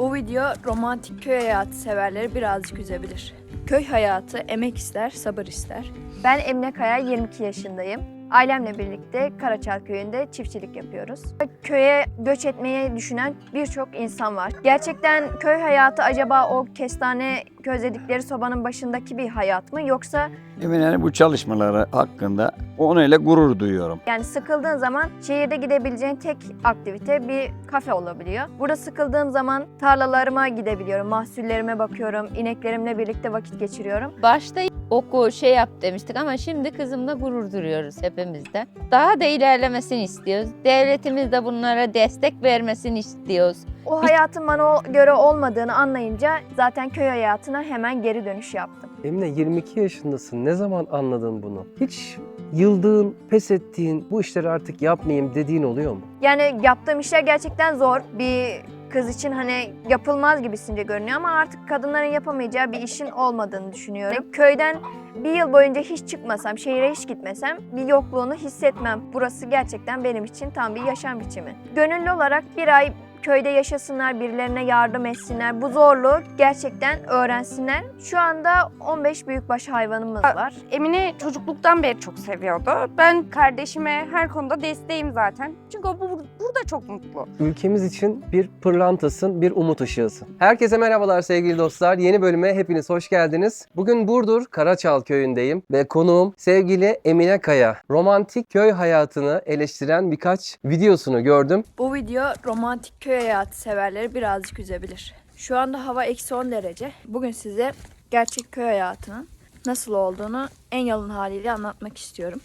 Bu video romantik köy hayatı severleri birazcık üzebilir. Köy hayatı emek ister, sabır ister. Ben Emine Kaya, 22 yaşındayım. Ailemle birlikte Karaçal köyünde çiftçilik yapıyoruz. Köye göç etmeyi düşünen birçok insan var. Gerçekten köy hayatı acaba o kestane közledikleri sobanın başındaki bir hayat mı, yoksa Emine'nin bu çalışmaları hakkında onunla gurur duyuyorum. yani sıkıldığın zaman şehirde gidebileceğin tek aktivite bir kafe olabiliyor. Burada sıkıldığım zaman tarlalarıma gidebiliyorum, mahsullerime bakıyorum, ineklerimle birlikte vakit geçiriyorum. Başta oku yap demiştik ama şimdi kızımla gurur duyuyoruz hepimiz de. Daha da ilerlemesini istiyoruz. Devletimiz de bunlara destek vermesini istiyoruz. O hayatın bana göre olmadığını anlayınca zaten köy hayatına hemen geri dönüş yaptım. Emine 22 yaşındasın. Ne zaman anladın bunu? Hiç yıldığın, pes ettiğin, bu işleri artık yapmayayım dediğin oluyor mu? Yani yaptığım işler gerçekten zor. Bir kız için hani yapılmaz gibisince görünüyor ama artık kadınların yapamayacağı bir işin olmadığını düşünüyorum. Köyden bir yıl boyunca hiç çıkmasam, şehire hiç gitmesem bir yokluğunu hissetmem. Burası gerçekten benim için tam bir yaşam biçimi. Gönüllü olarak bir ay köyde yaşasınlar, birilerine yardım etsinler. Bu zorluğu gerçekten öğrensinler. Şu anda 15 büyükbaş hayvanımız var. Emine çocukluktan beri çok seviyordu. Ben kardeşime her konuda desteğim zaten. Çünkü o burada çok mutlu. Ülkemiz için bir pırlantasın, bir umut ışığısın. Herkese merhabalar sevgili dostlar. Yeni bölüme hepiniz hoş geldiniz. Bugün Burdur Karaçal köyündeyim ve konuğum sevgili Emine Kaya. Romantik köy hayatını eleştiren birkaç videosunu gördüm. Bu video romantik köy hayatı severleri birazcık üzebilir. Şu anda hava -10 derece. Bugün size gerçek köy hayatının nasıl olduğunu en yalın haliyle anlatmak istiyorum.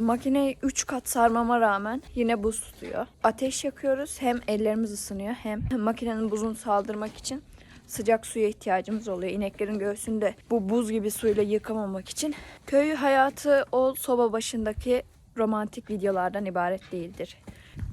Makineyi 3 kat sarmama rağmen yine buz tutuyor. Ateş yakıyoruz, hem ellerimiz ısınıyor hem makinenin buzunu saldırmak için sıcak suya ihtiyacımız oluyor. İneklerin göğsünde bu buz gibi suyla yıkamamak için. Köy hayatı o soba başındaki romantik videolardan ibaret değildir.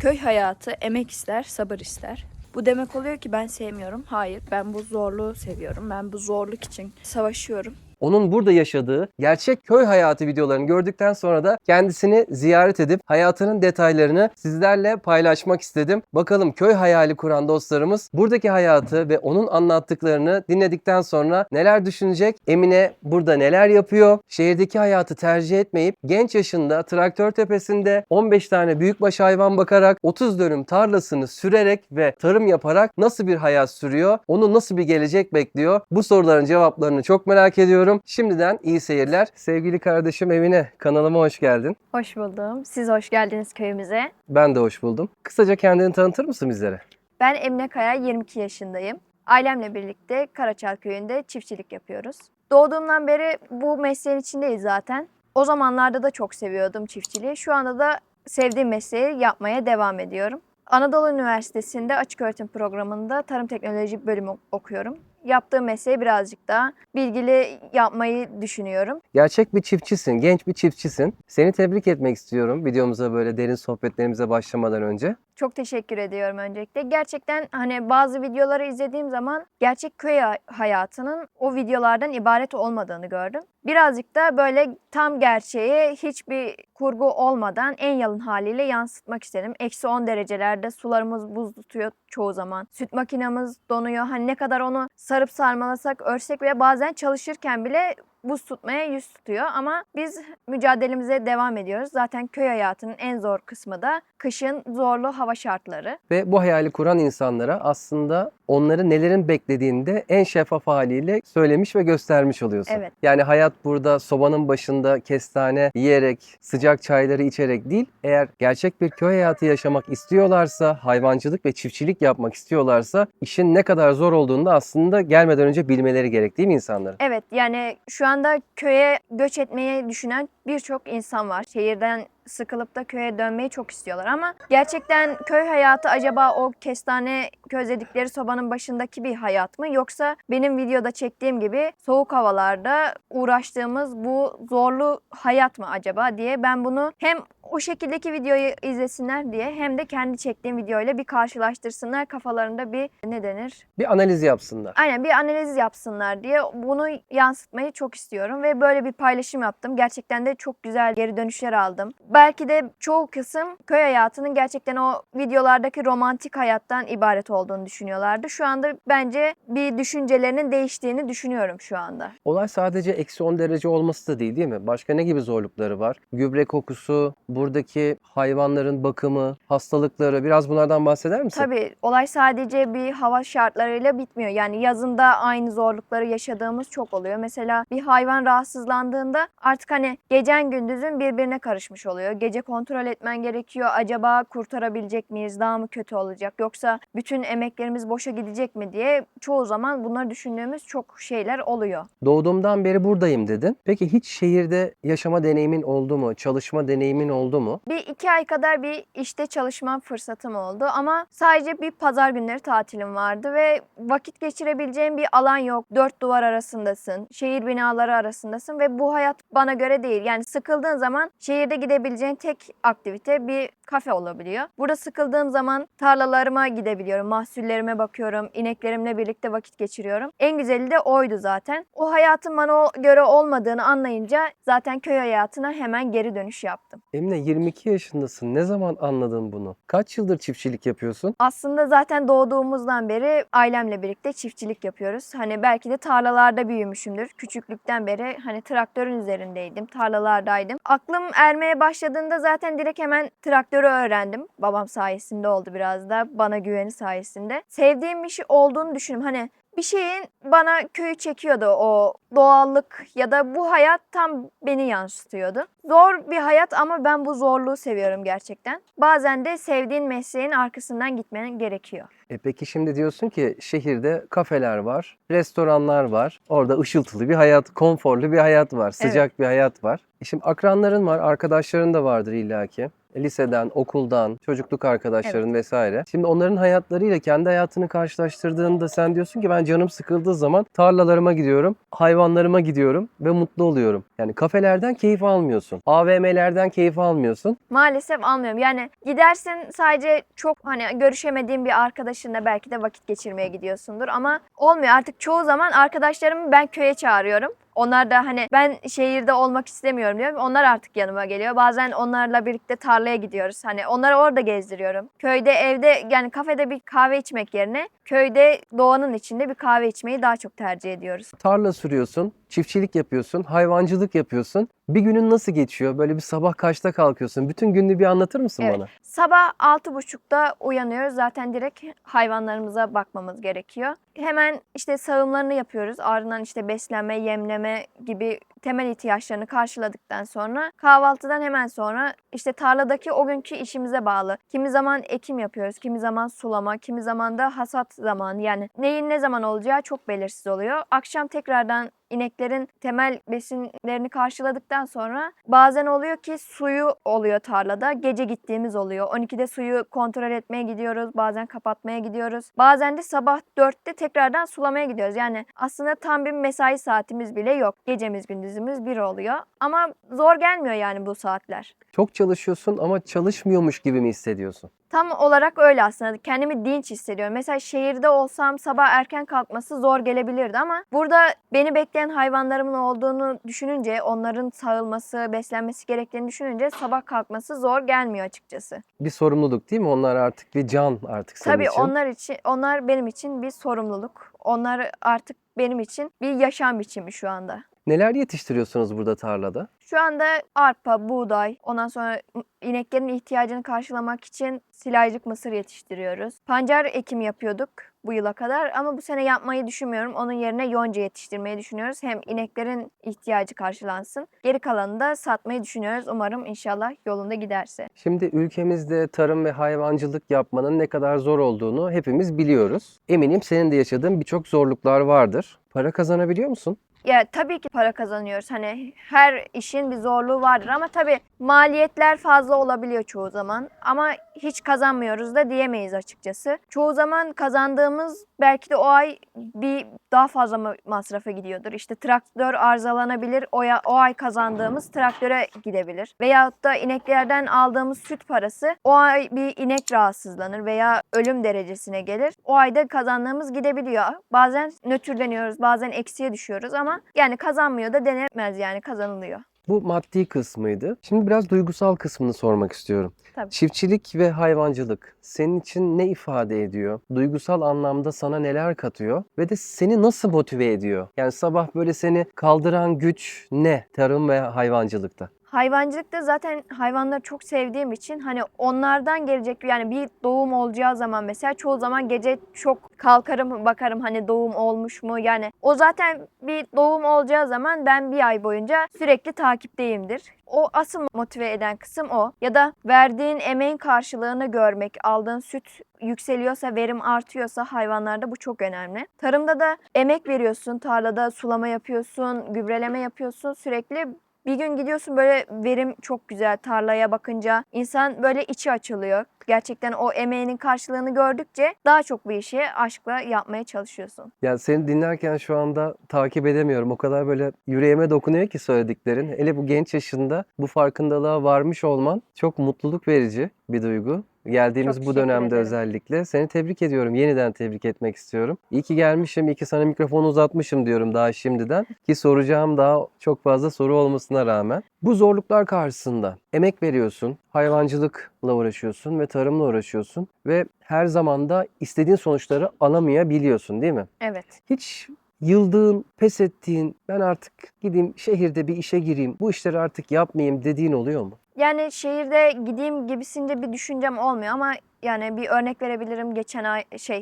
Köy hayatı emek ister, sabır ister. Bu demek oluyor ki ben sevmiyorum. Hayır, ben bu zorluğu seviyorum. Ben bu zorluk için savaşıyorum. Onun burada yaşadığı gerçek köy hayatı videolarını gördükten sonra da kendisini ziyaret edip hayatının detaylarını sizlerle paylaşmak istedim. Bakalım köy hayali kuran dostlarımız buradaki hayatı ve onun anlattıklarını dinledikten sonra neler düşünecek? Emine burada neler yapıyor? Şehirdeki hayatı tercih etmeyip genç yaşında traktör tepesinde 15 tane büyükbaş hayvan bakarak 30 dönüm tarlasını sürerek ve tarım yaparak nasıl bir hayat sürüyor? Onu nasıl bir gelecek bekliyor? Bu soruların cevaplarını çok merak ediyorum. Şimdiden iyi seyirler. Sevgili kardeşim Emine, kanalıma hoş geldin. Hoş buldum. Siz hoş geldiniz köyümüze. Ben de hoş buldum. Kısaca kendini tanıtır mısın bizlere? Ben Emine Kaya, 22 yaşındayım. Ailemle birlikte Karaçal köyünde çiftçilik yapıyoruz. Doğduğumdan beri bu mesleğin içindeyiz zaten. O zamanlarda da çok seviyordum çiftçiliği. Şu anda da sevdiğim mesleği yapmaya devam ediyorum. Anadolu Üniversitesi'nde açıköğretim programında tarım teknoloji bölümü okuyorum. Yaptığım mesleği birazcık daha bilgili yapmayı düşünüyorum. Gerçek bir çiftçisin, genç bir çiftçisin. Seni tebrik etmek istiyorum videomuza böyle derin sohbetlerimize başlamadan önce. Çok teşekkür ediyorum öncelikle. Gerçekten hani bazı videoları izlediğim zaman gerçek köy hayatının o videolardan ibaret olmadığını gördüm. Birazcık da böyle tam gerçeği hiçbir kurgu olmadan en yalın haliyle yansıtmak istedim. -10 derecelerde sularımız buz tutuyor çoğu zaman. Süt makinamız donuyor. Hani ne kadar onu sarıp sarmalasak, örsek ve bazen çalışırken bile buz tutmaya yüz tutuyor ama biz mücadelemize devam ediyoruz. Zaten köy hayatının en zor kısmı da kışın zorlu hava şartları. Ve bu hayali kuran insanlara aslında onları nelerin beklediğini de en şeffaf haliyle söylemiş ve göstermiş oluyorsun. Evet. Yani hayat burada sobanın başında kestane yiyerek, sıcak çayları içerek değil, eğer gerçek bir köy hayatı yaşamak istiyorlarsa, hayvancılık ve çiftçilik yapmak istiyorlarsa işin ne kadar zor olduğunu da aslında gelmeden önce bilmeleri gerek, değil mi insanların? Evet, yani şu anda köye göç etmeyi düşünen birçok insan var. Şehirden sıkılıp da köye dönmeyi çok istiyorlar ama gerçekten köy hayatı acaba o kestane közledikleri sobanın başındaki bir hayat mı, yoksa benim videoda çektiğim gibi soğuk havalarda uğraştığımız bu zorlu hayat mı acaba diye ben bunu hem o şekildeki videoyu izlesinler diye hem de kendi çektiğim videoyla bir karşılaştırsınlar, kafalarında bir ne denir? Bir analiz yapsınlar. Aynen, bir analiz yapsınlar diye bunu yansıtmayı çok istiyorum ve böyle bir paylaşım yaptım. Gerçekten de çok güzel geri dönüşler aldım. belki de çoğu kısım köy hayatının gerçekten o videolardaki romantik hayattan ibaret olduğunu düşünüyorlardı. Şu anda bence bir düşüncelerinin değiştiğini düşünüyorum şu anda. Olay sadece -10 derece olması da değil mi? Başka ne gibi zorlukları var? Gübre kokusu, buradaki hayvanların bakımı, hastalıkları, biraz bunlardan bahseder misin? Tabii olay sadece bir hava şartlarıyla bitmiyor. Yani yazında aynı zorlukları yaşadığımız çok oluyor. Mesela bir hayvan rahatsızlandığında artık hani gecen gündüzün birbirine karışmış oluyor. Gece kontrol etmen gerekiyor. Acaba kurtarabilecek miyiz? Daha mı kötü olacak? Yoksa bütün emeklerimiz boşa gidecek mi diye çoğu zaman bunları düşündüğümüz çok şeyler oluyor. Doğduğumdan beri buradayım dedin. Peki hiç şehirde yaşama deneyimin oldu mu? Çalışma deneyimin oldu mu? Bir 2 ay kadar bir işte çalışma fırsatım oldu ama sadece bir pazar günleri tatilim vardı ve vakit geçirebileceğin bir alan yok. Dört duvar arasındasın, şehir binaları arasındasın ve bu hayat bana göre değil. Yani sıkıldığın zaman şehirde gidebileceğin tek aktivite bir kafe olabiliyor. Burada sıkıldığım zaman tarlalarıma gidebiliyorum, mahsullerime bakıyorum, ineklerimle birlikte vakit geçiriyorum. En güzeli de oydu zaten. O hayatın bana göre olmadığını anlayınca zaten köy hayatına hemen geri dönüş yaptım. Emine 22 yaşındasın. Ne zaman anladın bunu? Kaç yıldır çiftçilik yapıyorsun? Aslında zaten doğduğumuzdan beri ailemle birlikte çiftçilik yapıyoruz. Hani belki de tarlalarda büyümüşümdür. Küçüklükten beri hani traktörün üzerindeydim, tarlalardaydım. Aklım ermeye başladığında zaten direkt hemen traktörü öğrendim. Babam sayesinde oldu biraz da, bana güveni sayesinde. Sevdiğim bir şey olduğunu düşünüyorum. Hani bir şeyin bana köyü çekiyordu, o doğallık ya da bu hayat tam beni yansıtıyordu. Zor bir hayat ama ben bu zorluğu seviyorum gerçekten. Bazen de sevdiğin mesleğin arkasından gitmen gerekiyor. Peki şimdi diyorsun ki şehirde kafeler var, restoranlar var. Orada ışıltılı bir hayat, konforlu bir hayat var, sıcak bir hayat var. Şimdi akranların var, arkadaşların da vardır illaki. Liseden, okuldan, çocukluk arkadaşların vesaire. Şimdi onların hayatlarıyla kendi hayatını karşılaştırdığında sen diyorsun ki ben canım sıkıldığı zaman tarlalarıma gidiyorum, hayvanlarıma gidiyorum ve mutlu oluyorum. Yani kafelerden keyif almıyorsun. AVM'lerden keyif almıyorsun. Maalesef almıyorum. Yani gidersin sadece çok hani görüşemediğin bir arkadaşınla belki de vakit geçirmeye gidiyorsundur ama olmuyor. Artık çoğu zaman arkadaşlarımı ben köye çağırıyorum. Onlar da hani ben şehirde olmak istemiyorum diyorum. Onlar artık yanıma geliyor. Bazen onlarla birlikte tarlaya gidiyoruz. Hani onları orada gezdiriyorum. Köyde, evde yani kafede bir kahve içmek yerine köyde doğanın içinde bir kahve içmeyi daha çok tercih ediyoruz. Tarla sürüyorsun, çiftçilik yapıyorsun, hayvancılık yapıyorsun. Bir günün nasıl geçiyor? Böyle bir sabah kaçta kalkıyorsun? Bütün gününü bir anlatır mısın Evet. bana? Sabah 6.30'da uyanıyoruz. Zaten direkt hayvanlarımıza bakmamız gerekiyor. Hemen işte sağımlarını yapıyoruz. Ardından işte beslenme, yemleme gibi temel ihtiyaçlarını karşıladıktan sonra kahvaltıdan hemen sonra işte tarladaki o günkü işimize bağlı. Kimi zaman ekim yapıyoruz, kimi zaman sulama, kimi zaman da hasat zamanı. Yani neyin ne zaman olacağı çok belirsiz oluyor. Akşam tekrardan ineklerin temel besinlerini karşıladıktan sonra bazen oluyor ki suyu oluyor tarlada. Gece gittiğimiz oluyor. 12'de suyu kontrol etmeye gidiyoruz. Bazen kapatmaya gidiyoruz. Bazen de sabah 4'te tekrardan sulamaya gidiyoruz. Yani aslında tam bir mesai saatimiz bile yok. Gecemiz gündüzümüz bir oluyor. Ama zor gelmiyor yani bu saatler. Çok çalışıyorsun ama çalışmıyormuş gibi mi hissediyorsun? Tam olarak öyle aslında. Kendimi dinç hissediyorum. Mesela şehirde olsam sabah erken kalkması zor gelebilirdi ama burada beni bekleyen hayvanlarımın olduğunu düşününce, onların sağılması, beslenmesi gerektiğini düşününce sabah kalkması zor gelmiyor açıkçası. Bir sorumluluk değil mi? Onlar artık bir can artık senin Tabii için. onlar benim için bir sorumluluk. Onlar artık benim için bir yaşam biçimi şu anda. Neler yetiştiriyorsunuz burada tarlada? Şu anda arpa, buğday, ondan sonra ineklerin ihtiyacını karşılamak için silaycık mısır yetiştiriyoruz. Pancar ekimi yapıyorduk bu yıla kadar ama bu sene yapmayı düşünmüyorum. Onun yerine yonca yetiştirmeyi düşünüyoruz. Hem ineklerin ihtiyacı karşılansın. Geri kalanını da satmayı düşünüyoruz. Umarım inşallah yolunda giderse. Şimdi ülkemizde tarım ve hayvancılık yapmanın ne kadar zor olduğunu hepimiz biliyoruz. Eminim senin de yaşadığın birçok zorluklar vardır. Para kazanabiliyor musun? Ya tabii ki para kazanıyoruz. Hani her işin bir zorluğu vardır ama tabii maliyetler fazla olabiliyor çoğu zaman. Ama hiç kazanmıyoruz da diyemeyiz açıkçası. Çoğu zaman kazandığımız belki de o ay bir daha fazla masrafa gidiyordur. İşte traktör arızalanabilir. O ay kazandığımız traktöre gidebilir. Veyahut da ineklerden aldığımız süt parası o ay bir inek rahatsızlanır veya ölüm derecesine gelir. O ayda kazandığımız gidebiliyor. Bazen nötrleniyoruz, bazen eksiye düşüyoruz ama yani kazanmıyor da denemez yani kazanılıyor. Bu maddi kısmıydı. Şimdi biraz duygusal kısmını sormak istiyorum. Tabii. Çiftçilik ve hayvancılık senin için ne ifade ediyor? Duygusal anlamda sana neler katıyor? Ve de seni nasıl motive ediyor? Yani sabah böyle seni kaldıran güç ne tarım ve hayvancılıkta? Hayvancılıkta zaten hayvanları çok sevdiğim için hani onlardan gelecek yani bir doğum olacağı zaman mesela çoğu zaman gece çok kalkarım bakarım hani doğum olmuş mu yani o zaten bir doğum olacağı zaman ben bir ay boyunca sürekli takipteyimdir. O asıl motive eden kısım o. Ya da verdiğin emeğin karşılığını görmek, aldığın süt yükseliyorsa, verim artıyorsa hayvanlarda bu çok önemli. Tarımda da emek veriyorsun, tarlada sulama yapıyorsun, gübreleme yapıyorsun sürekli. Bir gün gidiyorsun böyle verim çok güzel tarlaya bakınca insan böyle içi açılıyor. Gerçekten o emeğinin karşılığını gördükçe daha çok bir işi aşkla yapmaya çalışıyorsun. Yani seni dinlerken şu anda takip edemiyorum. O kadar böyle yüreğime dokunuyor ki söylediklerin. Hele bu genç yaşında bu farkındalığa varmış olman çok mutluluk verici bir duygu. Geldiğimiz Çok bu teşekkür dönemde ederim. özellikle. Seni tebrik ediyorum. Yeniden tebrik etmek istiyorum. İyi ki gelmişim, iyi ki sana mikrofonu uzatmışım diyorum daha şimdiden. Ki soracağım daha çok fazla soru olmasına rağmen. Bu zorluklar karşısında emek veriyorsun, hayvancılıkla uğraşıyorsun ve tarımla uğraşıyorsun. Ve her zaman da istediğin sonuçları alamayabiliyorsun değil mi? Evet. Hiç yıldığın, pes ettiğin, ben artık gideyim şehirde bir işe gireyim, bu işleri artık yapmayayım dediğin oluyor mu? Yani şehirde gideyim gibisinde bir düşüncem olmuyor ama yani bir örnek verebilirim.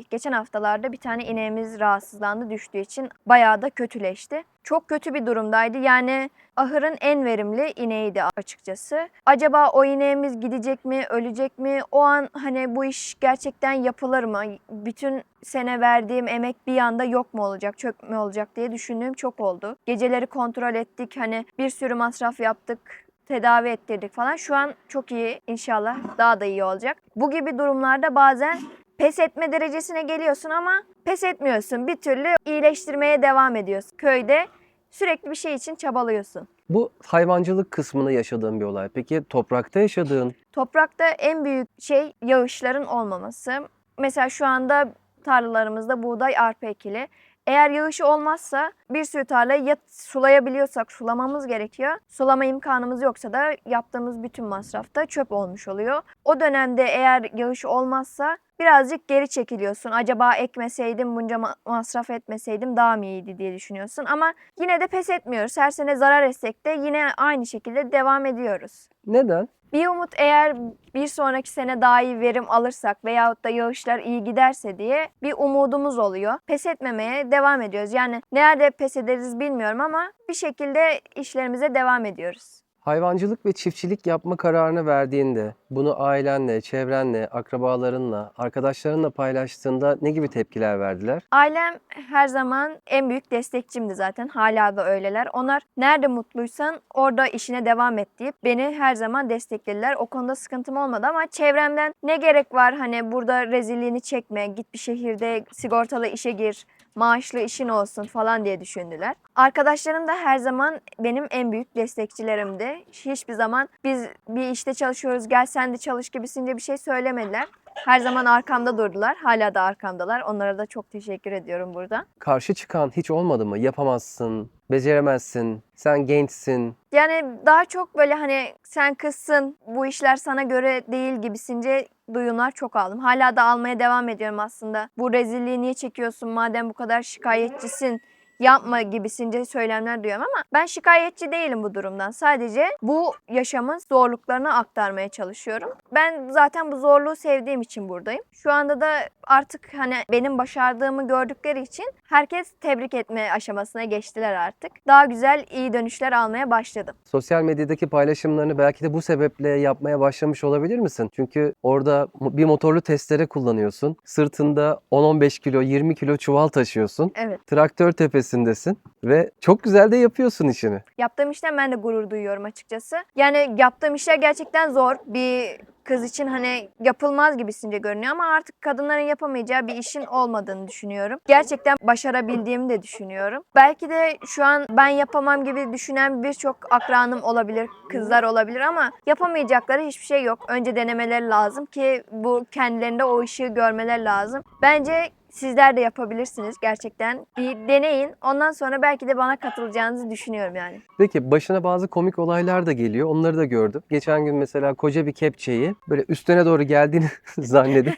Geçen haftalarda bir tane ineğimiz rahatsızlandı düştüğü için bayağı da kötüleşti. Çok kötü bir durumdaydı. Yani ahırın en verimli ineğiydi açıkçası. Acaba o ineğimiz gidecek mi, ölecek mi? O an hani bu iş gerçekten yapılır mı? Bütün sene verdiğim emek bir anda yok mu olacak, çöp mü olacak diye düşündüğüm çok oldu. Geceleri kontrol ettik. Hani bir sürü masraf yaptık. Tedavi ettirdik falan. Şu an çok iyi. İnşallah daha da iyi olacak. Bu gibi durumlarda bazen pes etme derecesine geliyorsun ama pes etmiyorsun. Bir türlü iyileştirmeye devam ediyorsun. Köyde sürekli bir şey için çabalıyorsun. Bu hayvancılık kısmında yaşadığın bir olay. Peki toprakta yaşadığın, Toprakta en büyük şey yağışların olmaması. Mesela şu anda tarlalarımızda buğday, arpa ekili. Eğer yağışı olmazsa bir sürü tarlayı ya sulayabiliyorsak sulamamız gerekiyor. Sulama imkanımız yoksa da yaptığımız bütün masraf da çöp olmuş oluyor. O dönemde eğer yağış olmazsa birazcık geri çekiliyorsun. Acaba ekmeseydim, bunca masraf etmeseydim daha mı iyiydi diye düşünüyorsun. Ama yine de pes etmiyoruz. Her sene zarar etsek de yine aynı şekilde devam ediyoruz. neden? Bir umut eğer bir sonraki sene daha iyi verim alırsak veyahut da yağışlar iyi giderse diye bir umudumuz oluyor. Pes etmemeye devam ediyoruz. Yani nerede pes ederiz bilmiyorum ama bir şekilde işlerimize devam ediyoruz. Hayvancılık ve çiftçilik yapma kararını verdiğinde bunu ailenle, çevrenle, akrabalarınla, arkadaşlarınla paylaştığında ne gibi tepkiler verdiler? Ailem her zaman en büyük destekçimdi zaten. Hala da öyleler. Onlar nerede mutluysan orada işine devam et deyip beni her zaman desteklediler. O konuda sıkıntım olmadı ama çevremden ne gerek var hani burada rezilliğini çekme, git bir şehirde sigortalı işe gir, maaşlı işin olsun falan diye düşündüler. Arkadaşlarım da her zaman benim en büyük destekçilerimdi. Hiçbir zaman biz bir işte çalışıyoruz gel sen de çalış gibisinde bir şey söylemediler. Her zaman arkamda durdular. Hala da arkamdalar. Onlara da çok teşekkür ediyorum burada. Karşı çıkan hiç olmadı mı? Yapamazsın, beceremezsin, sen gençsin. Yani daha çok böyle hani sen kızsın, bu işler sana göre değil gibisince duyumlar çok aldım. Hala da almaya devam ediyorum aslında. Bu rezilliği niye çekiyorsun madem bu kadar şikayetçisin? Yapma gibisince söylemler duyuyorum ama ben şikayetçi değilim bu durumdan. Sadece bu yaşamın zorluklarını aktarmaya çalışıyorum. Ben zaten bu zorluğu sevdiğim için buradayım. Şu anda da artık hani benim başardığımı gördükleri için herkes tebrik etme aşamasına geçtiler artık. Daha güzel, iyi dönüşler almaya başladım. Sosyal medyadaki paylaşımlarını belki de bu sebeple yapmaya başlamış olabilir misin? Çünkü orada bir motorlu testere kullanıyorsun. Sırtında 10-15 kilo, 20 kilo çuval taşıyorsun. Evet. Traktör tepesindesin ve çok güzel de yapıyorsun işini. Yaptığım işten ben de gurur duyuyorum açıkçası. Yani yaptığım işler gerçekten zor. Bir kız için hani yapılmaz gibisince görünüyor ama artık kadınların yapamayacağı bir işin olmadığını düşünüyorum. Gerçekten başarabildiğimi de düşünüyorum. Belki de şu an ben yapamam gibi düşünen birçok akranım olabilir, kızlar olabilir ama yapamayacakları hiçbir şey yok. Önce denemeleri lazım ki bu kendilerinde o ışığı görmeleri lazım. Bence Sizler de yapabilirsiniz gerçekten. Bir deneyin. Ondan sonra belki de bana katılacağınızı düşünüyorum yani. Peki başına bazı komik olaylar da geliyor. Onları da gördüm. Geçen gün mesela koca bir kepçeyi böyle üstüne doğru geldiğini zannedip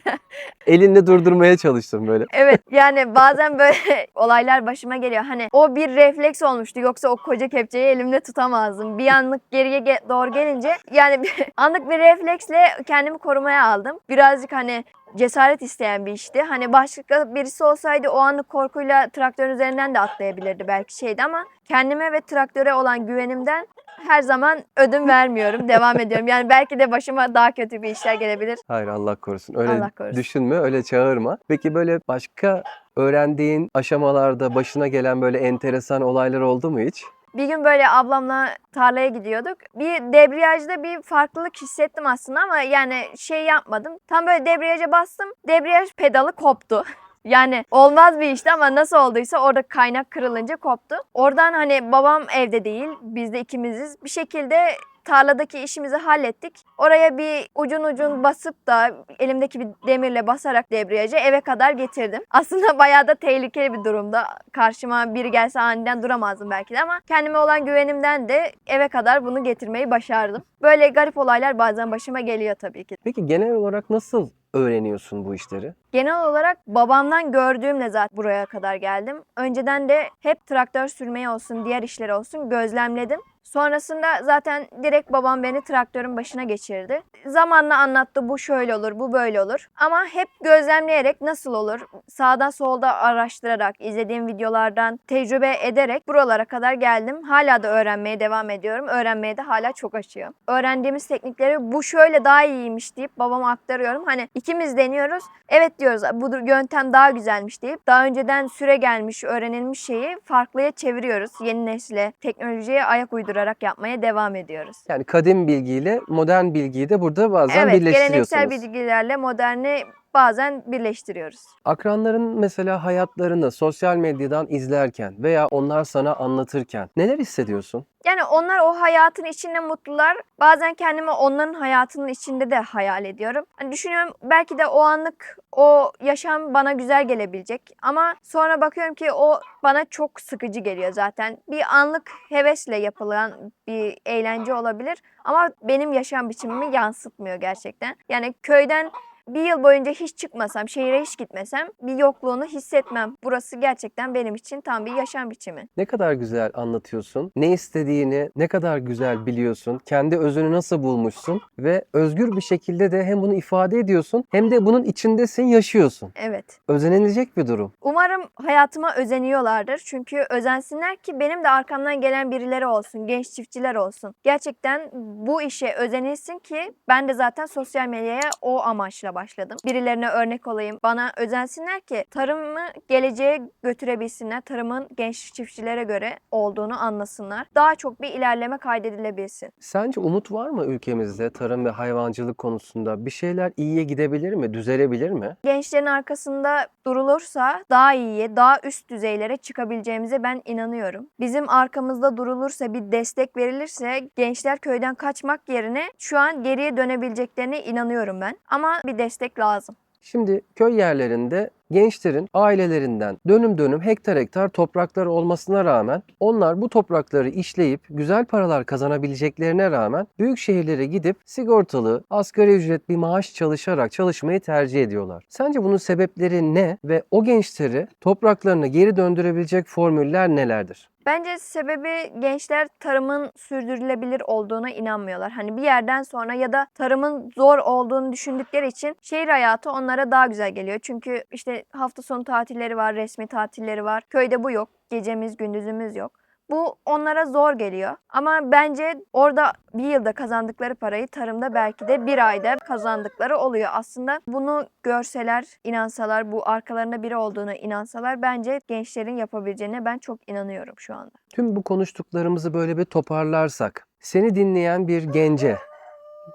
elinle durdurmaya çalıştım böyle. Evet, yani bazen böyle olaylar başıma geliyor. Hani o bir refleks olmuştu. Yoksa o koca kepçeyi elimde tutamazdım. Bir anlık geriye doğru gelince yani anlık bir refleksle kendimi korumaya aldım. Birazcık hani cesaret isteyen bir işti. Hani başka birisi olsaydı o anlık korkuyla traktörün üzerinden de atlayabilirdi belki şeydi ama kendime ve traktöre olan güvenimden her zaman ödün vermiyorum. Devam ediyorum. Yani belki de başıma daha kötü bir işler gelebilir. Hayır, Allah korusun. Öyle Allah korusun. düşünme, öyle çağırma. Peki böyle başka öğrendiğin aşamalarda başına gelen böyle enteresan olaylar oldu mu hiç? Bir gün böyle ablamla tarlaya gidiyorduk. Bir debriyajda bir farklılık hissettim aslında ama yani şey yapmadım. Tam böyle debriyaja bastım. Debriyaj pedalı koptu. Yani olmaz bir işti ama nasıl olduysa orada kaynak kırılınca koptu. Oradan hani babam evde değil, biz de ikimiziz. Bir şekilde tarladaki işimizi hallettik. Oraya bir ucun basıp da elimdeki bir demirle basarak debriyajı eve kadar getirdim. Aslında bayağı da tehlikeli bir durumda. Karşıma biri gelse aniden duramazdım belki de ama kendime olan güvenimden de eve kadar bunu getirmeyi başardım. Böyle garip olaylar bazen başıma geliyor tabii ki. Peki genel olarak nasıl öğreniyorsun bu işleri? Genel olarak babamdan gördüğümle zaten buraya kadar geldim. Önceden de hep traktör sürmeyi olsun, diğer işleri olsun gözlemledim. Sonrasında zaten direkt babam beni traktörün başına geçirdi. Zamanla anlattı, bu şöyle olur, bu böyle olur. Ama hep gözlemleyerek nasıl olur, sağdan solda araştırarak, izlediğim videolardan tecrübe ederek buralara kadar geldim. Hala da öğrenmeye devam ediyorum. Öğrenmeye de hala çok açığım. Öğrendiğimiz teknikleri bu şöyle daha iyiymiş deyip babama aktarıyorum. Hani ikimiz deniyoruz. Evet diyoruz, bu yöntem daha güzelmiş deyip daha önceden süre gelmiş, öğrenilmiş şeyi farklıya çeviriyoruz. Yeni nesle, teknolojiye ayak uydurarak yapmaya devam ediyoruz. Yani kadim bilgiyle modern bilgiyi de burada bazen Evet, birleştiriyorsunuz. geleneksel bilgilerle moderni bazen birleştiriyoruz. Akranların mesela hayatlarını sosyal medyadan izlerken veya onlar sana anlatırken neler hissediyorsun? Yani onlar o hayatın içinde mutlular. Bazen kendimi onların hayatının içinde de hayal ediyorum. Hani düşünüyorum belki de o anlık o yaşam bana güzel gelebilecek. Ama sonra bakıyorum ki o bana çok sıkıcı geliyor zaten. Bir anlık hevesle yapılan bir eğlence olabilir. Ama benim yaşam biçimimi yansıtmıyor gerçekten. Yani köyden bir yıl boyunca hiç çıkmasam, şehire hiç gitmesem bir yokluğunu hissetmem. Burası gerçekten benim için tam bir yaşam biçimi. Ne kadar güzel anlatıyorsun. Ne istediğini ne kadar güzel biliyorsun. Kendi özünü nasıl bulmuşsun ve özgür bir şekilde de hem bunu ifade ediyorsun hem de bunun içindesin, yaşıyorsun. Evet. Özenilecek bir durum. Umarım hayatıma özeniyorlardır. Çünkü özensinler ki benim de arkamdan gelen birileri olsun, genç çiftçiler olsun. Gerçekten bu işe özenilsin ki ben de zaten sosyal medyaya o amaçla başladım. Birilerine örnek olayım, bana özensinler ki tarımı geleceğe götürebilsinler. Tarımın genç çiftçilere göre olduğunu anlasınlar. Daha çok bir ilerleme kaydedilebilsin. Sence umut var mı ülkemizde tarım ve hayvancılık konusunda? Bir şeyler iyiye gidebilir mi? Düzelebilir mi? Gençlerin arkasında durulursa daha iyiye, daha üst düzeylere çıkabileceğimize ben inanıyorum. Bizim arkamızda durulursa, bir destek verilirse gençler köyden kaçmak yerine şu an geriye dönebileceklerine inanıyorum ben. Ama bir destek lazım. Şimdi köy yerlerinde gençlerin ailelerinden dönüm dönüm hektar hektar toprakları olmasına rağmen onlar bu toprakları işleyip güzel paralar kazanabileceklerine rağmen büyük şehirlere gidip sigortalı, asgari ücret bir maaş çalışarak çalışmayı tercih ediyorlar. Sence bunun sebepleri ne ve o gençleri topraklarına geri döndürebilecek formüller nelerdir? Bence sebebi gençler tarımın sürdürülebilir olduğuna inanmıyorlar. Hani bir yerden sonra ya da tarımın zor olduğunu düşündükleri için şehir hayatı onlara daha güzel geliyor. Çünkü işte hafta sonu tatilleri var, resmi tatilleri var. Köyde bu yok. Gecemiz, gündüzümüz yok. Bu onlara zor geliyor. Ama bence orada bir yılda kazandıkları parayı tarımda belki de bir ayda kazandıkları oluyor. Aslında bunu görseler, inansalar, bu arkalarında biri olduğuna inansalar bence gençlerin yapabileceğine ben çok inanıyorum şu anda. Tüm bu konuştuklarımızı böyle bir toparlarsak, seni dinleyen bir gence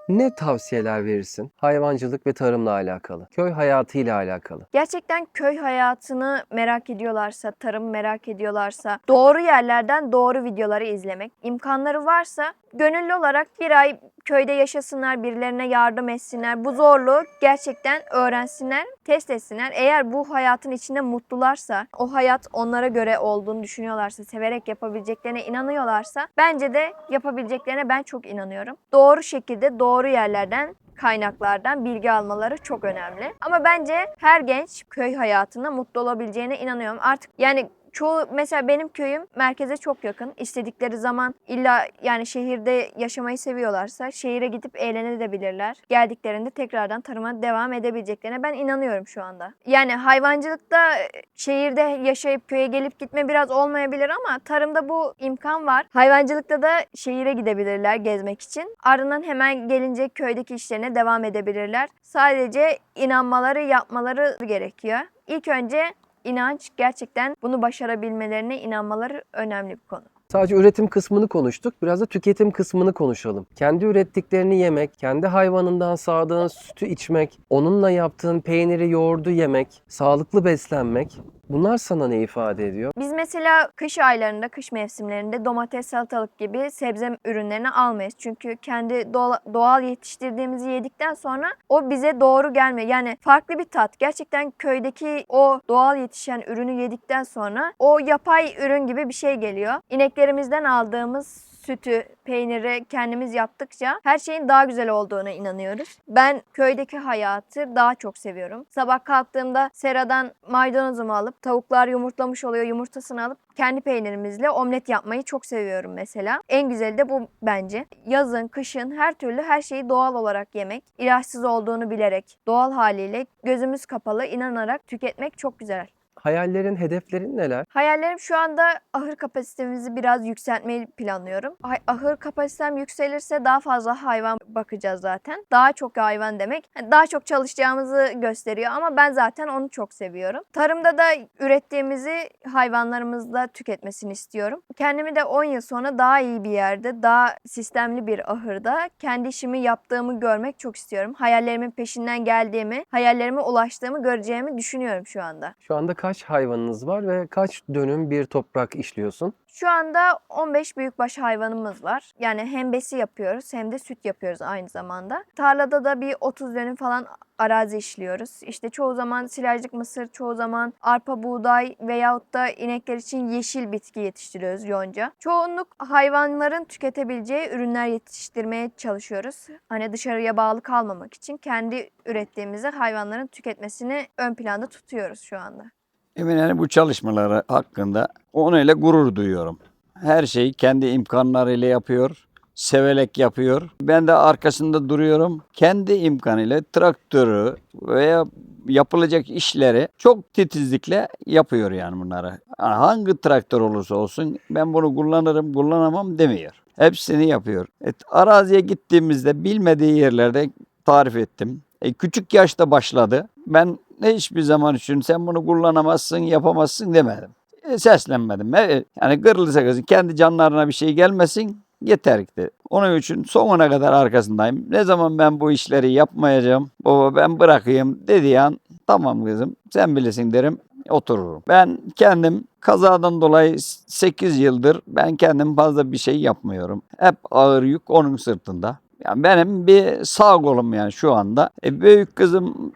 ne tavsiyeler verirsin? Hayvancılık ve tarımla alakalı, köy hayatıyla alakalı. Gerçekten köy hayatını merak ediyorlarsa, tarım merak ediyorlarsa doğru yerlerden doğru videoları izlemek, imkanları varsa gönüllü olarak bir ay köyde yaşasınlar, birilerine yardım etsinler. Bu zorluğu gerçekten öğrensinler, test etsinler. Eğer bu hayatın içinde mutlularsa, o hayat onlara göre olduğunu düşünüyorlarsa, severek yapabileceklerine inanıyorlarsa bence de yapabileceklerine ben çok inanıyorum. Doğru şekilde, doğru yerlerden, kaynaklardan bilgi almaları çok önemli. Ama bence her genç köy hayatında mutlu olabileceğine inanıyorum. Artık yani çoğu, mesela benim köyüm merkeze çok yakın. İstedikleri zaman illa yani şehirde yaşamayı seviyorlarsa şehire gidip eğlenebilirler. Geldiklerinde tekrardan tarıma devam edebileceklerine ben inanıyorum şu anda. Yani hayvancılıkta şehirde yaşayıp köye gelip gitme biraz olmayabilir ama tarımda bu imkan var. Hayvancılıkta da şehire gidebilirler gezmek için. Ardından hemen gelince köydeki işlerine devam edebilirler. Sadece inanmaları, yapmaları gerekiyor. İlk önce İnanç, gerçekten bunu başarabilmelerine inanmaları önemli bir konu. Sadece üretim kısmını konuştuk. Biraz da tüketim kısmını konuşalım. Kendi ürettiklerini yemek, kendi hayvanından sağdığın sütü içmek, onunla yaptığın peyniri, yoğurdu yemek, sağlıklı beslenmek. Bunlar sana ne ifade ediyor? Biz mesela kış aylarında, kış mevsimlerinde domates, salatalık gibi sebze ürünlerini almayız. Çünkü kendi doğal yetiştirdiğimizi yedikten sonra o bize doğru gelmiyor. Yani farklı bir tat. Gerçekten köydeki o doğal yetişen ürünü yedikten sonra o yapay ürün gibi bir şey geliyor. İneklerimizden aldığımız sütü, peyniri kendimiz yaptıkça her şeyin daha güzel olduğuna inanıyoruz. Ben köydeki hayatı daha çok seviyorum. Sabah kalktığımda seradan maydanozumu alıp, tavuklar yumurtlamış oluyor, yumurtasını alıp kendi peynirimizle omlet yapmayı çok seviyorum mesela. En güzeli de bu bence. Yazın, kışın her türlü her şeyi doğal olarak yemek, ilaçsız olduğunu bilerek, doğal haliyle gözümüz kapalı inanarak tüketmek çok güzel. Hayallerin, hedeflerin neler? Hayallerim şu anda ahır kapasitemizi biraz yükseltmeyi planlıyorum. Ahır kapasitem yükselirse daha fazla hayvan bakacağız zaten. Daha çok hayvan demek daha çok çalışacağımızı gösteriyor ama ben zaten onu çok seviyorum. Tarımda da ürettiğimizi hayvanlarımızla tüketmesini istiyorum. Kendimi de 10 yıl sonra daha iyi bir yerde, daha sistemli bir ahırda kendi işimi yaptığımı görmek çok istiyorum. Hayallerimin peşinden geldiğimi, hayallerime ulaştığımı göreceğimi düşünüyorum şu anda. Şu anda kaç hayvanınız var ve kaç dönüm bir toprak işliyorsun? Şu anda 15 büyükbaş hayvanımız var. Yani hem besi yapıyoruz hem de süt yapıyoruz aynı zamanda. Tarlada da bir 30 dönüm falan arazi işliyoruz. İşte çoğu zaman silajlık mısır, çoğu zaman arpa, buğday veyahut da inekler için yeşil bitki yetiştiriyoruz, yonca. Çoğunluk hayvanların tüketebileceği ürünler yetiştirmeye çalışıyoruz. Hani dışarıya bağlı kalmamak için kendi ürettiğimizi hayvanların tüketmesini ön planda tutuyoruz şu anda. Eminim bu çalışmaları hakkında onunla gurur duyuyorum. Her şeyi kendi imkanlarıyla yapıyor, severek yapıyor. Ben de arkasında duruyorum. Kendi imkanıyla traktörü veya yapılacak işleri çok titizlikle yapıyor yani bunları. Yani hangi traktör olursa olsun ben bunu kullanırım, kullanamam demiyor. Hepsini yapıyor. Araziye gittiğimizde bilmediği yerlerde tarif ettim. Küçük yaşta başladı. Ben hiçbir zaman için sen bunu kullanamazsın, yapamazsın demedim. Seslenmedim. Yani kırılırsa kızın kendi canlarına bir şey gelmesin yeter ki. Onun için sonuna kadar arkasındayım. Ne zaman ben bu işleri yapmayacağım, baba ben bırakayım dediği an tamam kızım sen bilirsin derim otururum. Ben kendim kazadan dolayı 8 yıldır ben kendim fazla bir şey yapmıyorum. Hep ağır yük onun sırtında. Yani benim bir sağ kolum yani şu anda. Büyük kızım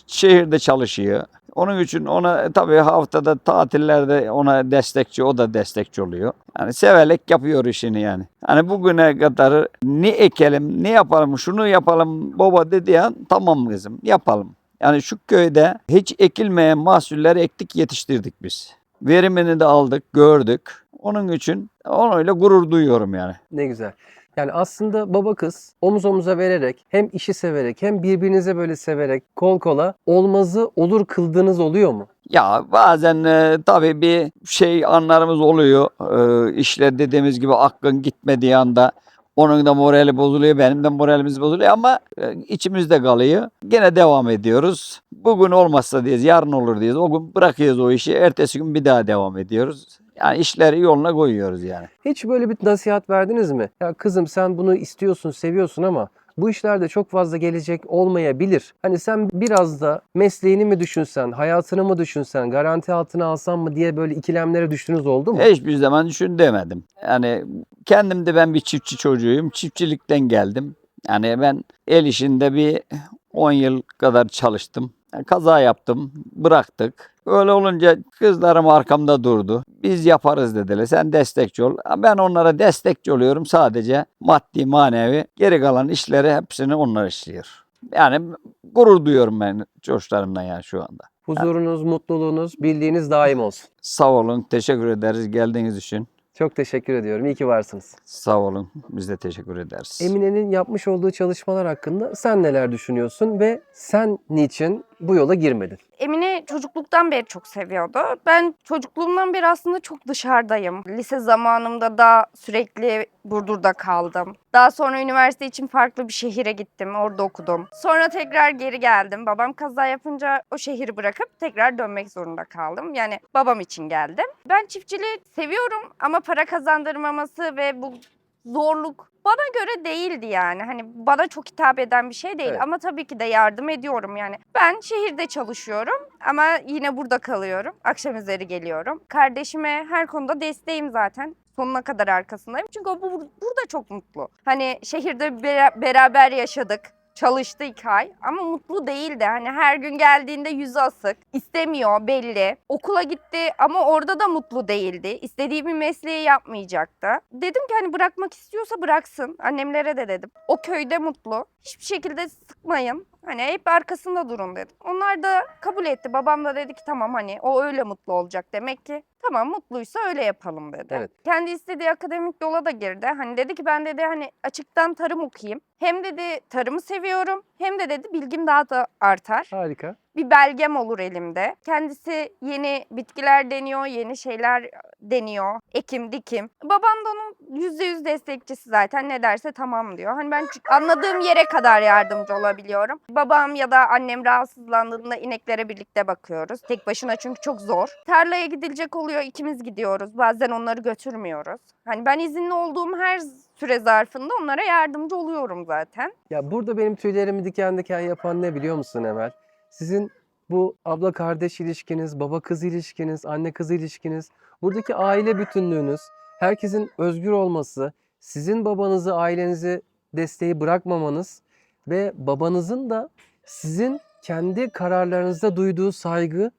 şehirde çalışıyor. Onun için ona tabii haftada tatillerde ona destekçi, o da destekçi oluyor. Yani severek yapıyor işini yani. Hani bugüne kadar ne ekelim, ne yapalım, şunu yapalım baba dediği an tamam kızım yapalım. Yani şu köyde hiç ekilmeyen mahsulleri ektik yetiştirdik biz. Verimini de aldık, gördük. Onun için onunla gurur duyuyorum yani. Ne güzel. Yani aslında baba kız omuz omuza vererek hem işi severek hem birbirinize böyle severek kol kola olmazı olur kıldığınız oluyor mu? Ya bazen tabii bir şey anlarımız oluyor. İşler dediğimiz gibi aklın gitmediği anda onun da morali bozuluyor, benim de moralimiz bozuluyor ama içimizde kalıyor. Gene devam ediyoruz. Bugün olmazsa diyoruz, yarın olur diyoruz. O gün bırakıyoruz o işi, ertesi gün bir daha devam ediyoruz. Yani işleri yoluna koyuyoruz yani. Hiç böyle bir nasihat verdiniz mi? Ya kızım sen bunu istiyorsun, seviyorsun ama bu işlerde çok fazla gelecek olmayabilir. Hani sen biraz da mesleğini mi düşünsen, hayatını mı düşünsen, garanti altına alsan mı diye böyle ikilemlere düştünüz oldu mu? Hiçbir zaman düşün demedim. Yani kendim de ben bir çiftçi çocuğuyum. Çiftçilikten geldim. Yani ben el işinde bir 10 yıl kadar çalıştım. Kaza yaptım, bıraktık. Öyle olunca kızlarım arkamda durdu. Biz yaparız dediler. Sen destekçi ol. Ben onlara destekçi oluyorum sadece maddi manevi. Geri kalan işleri hepsini onlar işliyor. Yani gurur duyuyorum ben çocuklarımdan yani şu anda. Huzurunuz, mutluluğunuz, bildiğiniz daim olsun. Sağ olun. Teşekkür ederiz geldiğiniz için. Çok teşekkür ediyorum. İyi ki varsınız. Sağ olun. Biz de teşekkür ederiz. Emine'nin yapmış olduğu çalışmalar hakkında sen neler düşünüyorsun ve sen niçin bu yola girmedin? Emine çocukluktan beri çok seviyordu. Ben çocukluğumdan beri aslında çok dışarıdayım. Lise zamanımda da sürekli Burdur'da kaldım. Daha sonra üniversite için farklı bir şehire gittim. Orada okudum. Sonra tekrar geri geldim. Babam kaza yapınca o şehri bırakıp tekrar dönmek zorunda kaldım. Yani babam için geldim. Ben çiftçiliği seviyorum ama para kazandırmaması ve bu zorluk bana göre değildi yani. Hani bana çok hitap eden bir şey değil. Evet. Ama tabii ki de yardım ediyorum yani. Ben şehirde çalışıyorum ama yine burada kalıyorum. Akşam üzeri geliyorum. Kardeşime her konuda desteğim zaten. Sonuna kadar arkasındayım. Çünkü o burada çok mutlu. Hani şehirde beraber yaşadık. Çalıştı 2 ay ama mutlu değildi. Hani her gün geldiğinde yüzü asık, istemiyor belli. Okula gitti ama orada da mutlu değildi. İstediği bir mesleği yapmayacaktı. Dedim ki hani bırakmak istiyorsa bıraksın. Annemlere de dedim. O köyde mutlu. Hiçbir şekilde sıkmayın. Hani hep arkasında durun dedim. Onlar da kabul etti. Babam da dedi ki tamam hani o öyle mutlu olacak demek ki. Tamam mutluysa öyle yapalım dedi. Evet. Kendi istediği akademik yola da girdi. Hani dedi ki ben dedi hani açıktan tarım okuyayım. Hem dedi tarımı seviyorum hem de dedi bilgim daha da artar. Harika. Bir belgem olur elimde. Kendisi yeni bitkiler deniyor, yeni şeyler deniyor. Ekim, dikim. Babam da onun %100 destekçisi zaten. Ne derse tamam diyor. Hani ben anladığım yere kadar yardımcı olabiliyorum. Babam ya da annem rahatsızlandığında ineklere birlikte bakıyoruz. Tek başına çünkü çok zor. Tarlaya gidilecek oluyor, ikimiz gidiyoruz. Bazen onları götürmüyoruz. Hani ben izinli olduğum her süre zarfında onlara yardımcı oluyorum zaten. Ya burada benim tüylerimi diken diken yapan ne biliyor musun Emel? Sizin bu abla kardeş ilişkiniz, baba kız ilişkiniz, anne kız ilişkiniz, buradaki aile bütünlüğünüz, herkesin özgür olması, sizin babanızı, ailenizi desteği bırakmamanız ve babanızın da sizin kendi kararlarınızda duyduğu saygı.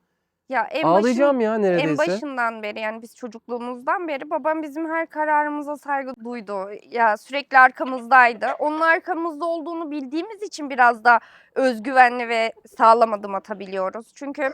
Ya Ağlayacağım ya En neredeyse. başından beri yani biz çocukluğumuzdan beri babam bizim her kararımıza saygı duydu. Ya sürekli arkamızdaydı. Onun arkamızda olduğunu bildiğimiz için biraz da özgüvenli ve sağlam adım atabiliyoruz. Çünkü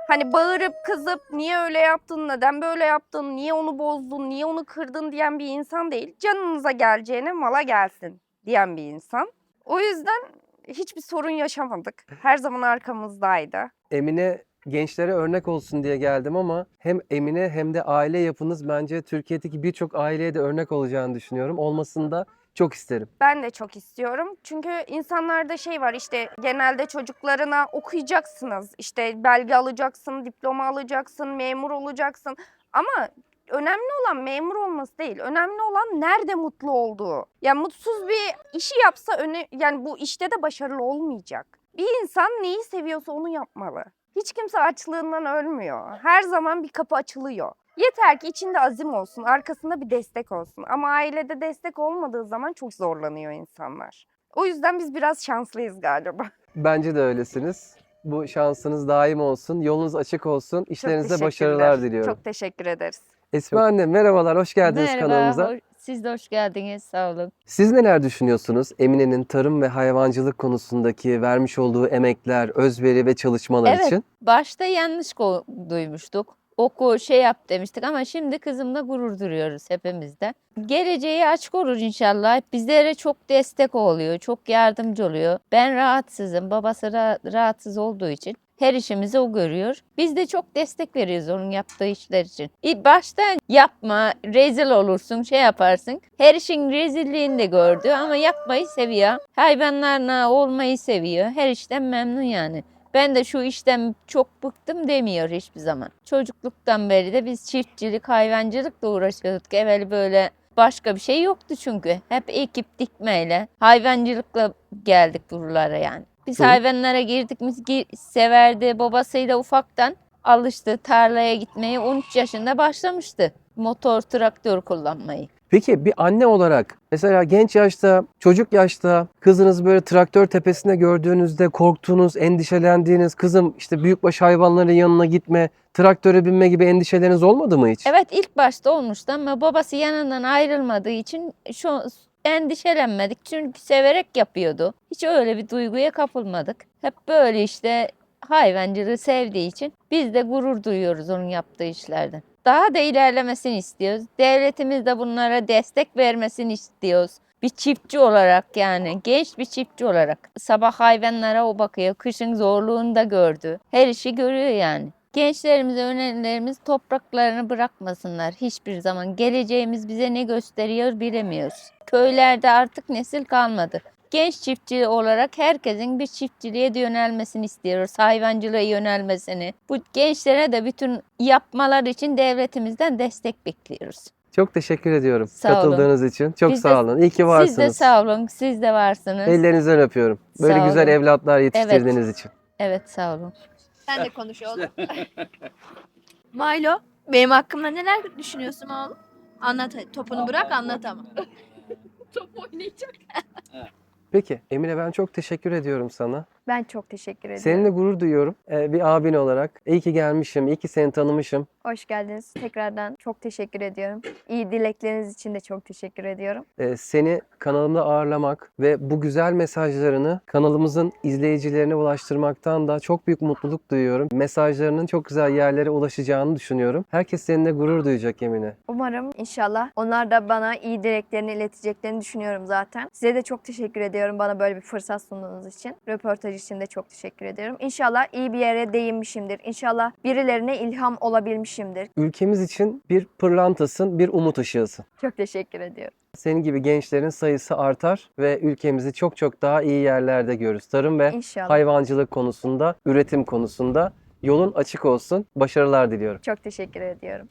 hani bağırıp kızıp niye öyle yaptın, neden böyle yaptın, niye onu bozdun, niye onu kırdın diyen bir insan değil. Canınıza geleceğine mala gelsin diyen bir insan. O yüzden hiçbir sorun yaşamadık. Her zaman arkamızdaydı. Emine gençlere örnek olsun diye geldim ama hem Emine hem de aile yapınız bence Türkiye'deki birçok aileye de örnek olacağını düşünüyorum. Olmasını da çok isterim. Ben de çok istiyorum. Çünkü insanlarda şey var işte genelde çocuklarına okuyacaksınız. İşte belge alacaksın, diploma alacaksın, memur olacaksın. Ama önemli olan memur olması değil. Önemli olan nerede mutlu olduğu. Yani mutsuz bir işi yapsa yani bu işte de başarılı olmayacak. Bir insan neyi seviyorsa onu yapmalı. Hiç kimse açlığından ölmüyor. Her zaman bir kapı açılıyor. Yeter ki içinde azim olsun, arkasında bir destek olsun. Ama ailede destek olmadığı zaman çok zorlanıyor insanlar. O yüzden biz biraz şanslıyız galiba. Bence de öylesiniz. Bu şansınız daim olsun, yolunuz açık olsun, işlerinizde Çok başarılar teşekkürler. diliyorum. Çok teşekkür ederiz. Esma anne merhabalar, hoş geldiniz kanalımıza. Siz de hoş geldiniz. Sağ olun. Siz neler düşünüyorsunuz Emine'nin tarım ve hayvancılık konusundaki vermiş olduğu emekler, özveri ve çalışmalar Evet. için? Başta yanlış duymuştuk. Oku yap demiştik ama şimdi kızımla gurur duruyoruz hepimiz de. Geleceği açık olur inşallah. Bizlere çok destek oluyor, çok yardımcı oluyor. Ben rahatsızım, babası rahatsız olduğu için her işimizi o görüyor. Biz de çok destek veriyoruz onun yaptığı işler için. Başta yapma, rezil olursun, yaparsın. Her işin rezilliğini de gördü ama yapmayı seviyor. Hayvanlarla olmayı seviyor. Her işten memnun yani. Ben de şu işten çok bıktım demiyor hiçbir zaman. Çocukluktan beri de biz çiftçilik, hayvancılıkla uğraşıyorduk. Evvel böyle başka bir şey yoktu çünkü. Hep ekip dikmeyle, hayvancılıkla geldik buralara yani. Biz hayvanlara girdik mi severdi. Babasıyla ufaktan alıştı tarlaya gitmeye. 13 yaşında başlamıştı. Motor, traktör kullanmayı. Peki bir anne olarak mesela genç yaşta, çocuk yaşta kızınız böyle traktör tepesinde gördüğünüzde korktuğunuz, endişelendiğiniz, kızım işte büyükbaş hayvanların yanına gitme, traktöre binme gibi endişeleriniz olmadı mı hiç? Evet, ilk başta olmuştu ama babası yanından ayrılmadığı için endişelenmedik. Çünkü severek yapıyordu. Hiç öyle bir duyguya kapılmadık. Hep böyle işte hayvancılığı sevdiği için biz de gurur duyuyoruz onun yaptığı işlerden. Daha da ilerlemesini istiyoruz. Devletimiz de bunlara destek vermesini istiyoruz. Bir çiftçi olarak, yani genç bir çiftçi olarak. Sabah hayvanlara o bakıyor. Kışın zorluğunu da gördü. Her işi görüyor yani. Gençlerimize önerilerimiz topraklarını bırakmasınlar hiçbir zaman. Geleceğimiz bize ne gösteriyor bilemiyoruz. Köylerde artık nesil kalmadı. Genç çiftçi olarak herkesin bir çiftçiliğe de yönelmesini istiyoruz. Hayvancılığa yönelmesini. Bu gençlere de bütün yapmalar için devletimizden destek bekliyoruz. Çok teşekkür ediyorum Sağ olun. katıldığınız için. Çok Biz de- sağ olun. İyi ki varsınız. Siz de sağ olun. Siz de varsınız. Ellerinizden öpüyorum. Böyle Sağ güzel olun. evlatlar yetiştirdiğiniz için. Evet, sağ olun. Sen de konuş oğlum. Milo, benim hakkımda neler düşünüyorsun oğlum? Anlat hadi. Topunu bırak anlat ama. Top oynayacak. Peki Emine, ben çok teşekkür ediyorum sana. Ben çok teşekkür ediyorum. Seninle gurur duyuyorum. Bir abin olarak. İyi ki gelmişim, iyi ki seni tanımışım. Hoş geldiniz. Tekrardan çok teşekkür ediyorum. İyi dilekleriniz için de çok teşekkür ediyorum. Seni kanalımda ağırlamak ve bu güzel mesajlarını kanalımızın izleyicilerine ulaştırmaktan da çok büyük mutluluk duyuyorum. Mesajlarının çok güzel yerlere ulaşacağını düşünüyorum. Herkes seninle gurur duyacak Emine. Umarım inşallah onlar da bana iyi dileklerini ileteceklerini düşünüyorum zaten. Size de çok teşekkür ediyorum bana böyle bir fırsat sunduğunuz için. Röportaj için de çok teşekkür ediyorum. İnşallah iyi bir yere değinmişimdir. İnşallah birilerine ilham olabilmişimdir. Ülkemiz için bir pırlantasın, bir umut ışığısın. Çok teşekkür ediyorum. Senin gibi gençlerin sayısı artar ve ülkemizi çok çok daha iyi yerlerde görürüz. Tarım ve İnşallah. hayvancılık konusunda, üretim konusunda yolun açık olsun. Başarılar diliyorum. Çok teşekkür ediyorum.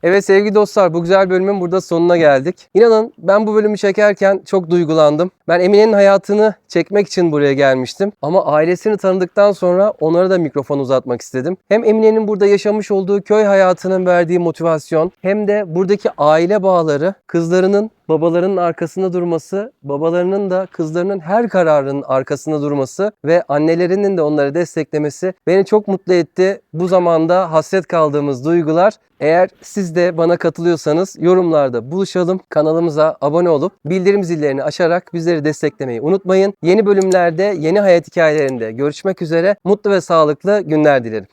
Evet sevgili dostlar, bu güzel bölümün burada sonuna geldik. İnanın ben bu bölümü çekerken çok duygulandım. Ben Emine'nin hayatını çekmek için buraya gelmiştim. Ama ailesini tanıdıktan sonra onlara da mikrofon uzatmak istedim. Hem Emine'nin burada yaşamış olduğu köy hayatının verdiği motivasyon, hem de buradaki aile bağları, kızlarının babalarının arkasında durması, babalarının da kızlarının her kararının arkasında durması ve annelerinin de onları desteklemesi beni çok mutlu etti. Bu zamanda hasret kaldığımız duygular. Eğer siz de bana katılıyorsanız yorumlarda buluşalım. Kanalımıza abone olup bildirim zillerini açarak bizleri desteklemeyi unutmayın. Yeni bölümlerde, yeni hayat hikayelerinde görüşmek üzere. Mutlu ve sağlıklı günler dilerim.